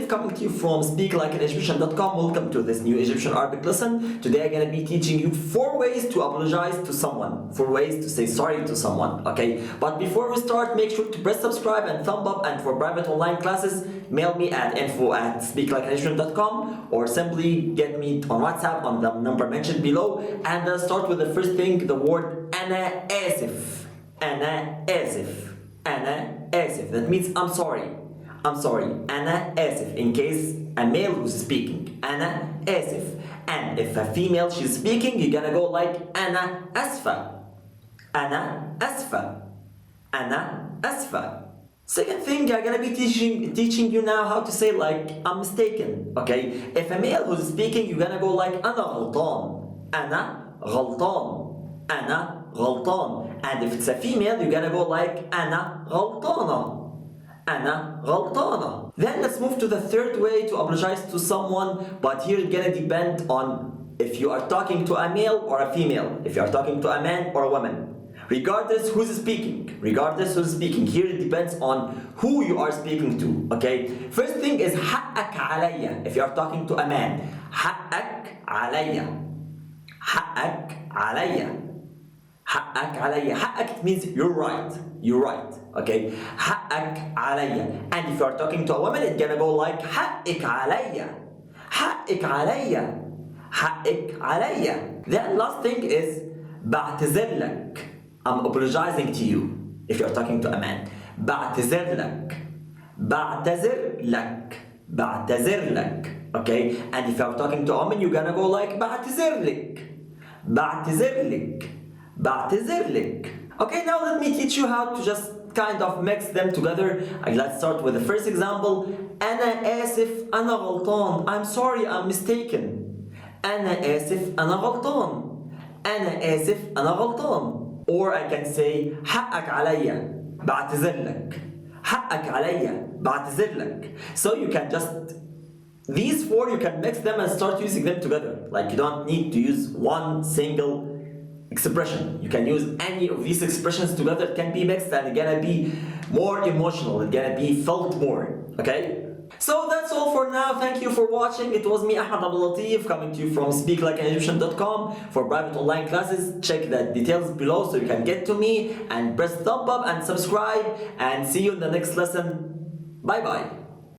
coming to you from speaklikeanegyptian.com. Welcome to this new Egyptian Arabic lesson. Today I'm gonna be teaching you 4 ways to apologize to someone, 4 ways to say sorry to someone, okay? But before we start, make sure to press subscribe and thumb up, and for private online classes, mail me at info@speaklikeanegyptian.com or simply get me on WhatsApp on the number mentioned below. And start with the first thing, the word أنا آسف. أنا آسف. أنا آسف. That means I'm sorry. I'm sorry. أنا آسف. In case a male who's speaking. أنا آسف. And if a female she's speaking, you're gonna go like أنا أسفة. أنا أسفة. أنا أسفة. Second thing, I'm gonna be teaching you now how to say like I'm mistaken. Okay? If a male who's speaking, you're gonna go like أنا غلطان. أنا غلطان. أنا غلطان. And if it's a female, you're gonna go like أنا غلطانة. أنا غلطانة. Then let's move to the third way to apologize to someone, but here it's gonna depend on if you are talking to a male or a female, if you are talking to a man or a woman. Regardless who's speaking, here it depends on who you are speaking to, okay? First thing is حقك عليا. If you are talking to a man, حقك عليا. حقك عليا. حقك عليا. حقك, it means you're right. You're right. Okay? حقك عليا. And if you are talking to a woman, it's gonna go like حقك عليا. حقك عليا. حقك عليا. Then last thing is بعتذر لك. I'm apologizing to you. If you are talking to a man. بعتذر لك. بعتذر لك. بعتذر لك. Okay? And if you are talking to a woman, you're gonna go like بعتذر لك. بعتذر لك. بعتذر لك. Okay, now let me teach you how to just kind of mix them together. Let's start with the first example. أنا آسف أنا غلطان. I'm sorry, I'm mistaken. أنا آسف أنا غلطان. أنا آسف أنا غلطان. Or I can say حقك عليا بعتذر لك. حقك عليا بعتذر لك. So you can just, these 4 you can mix them and start using them together. Like you don't need to use one single expression. You can use any of these expressions together. It can be mixed and it's gonna be more emotional. It's gonna be felt more. Okay? So that's all for now. Thank you for watching. It was me, Ahmed Abdul Latif, coming to you from speaklikeanegyptian.com. For private online classes, check the details below so you can get to me, and press thumb up and subscribe, and see you in the next lesson. Bye bye.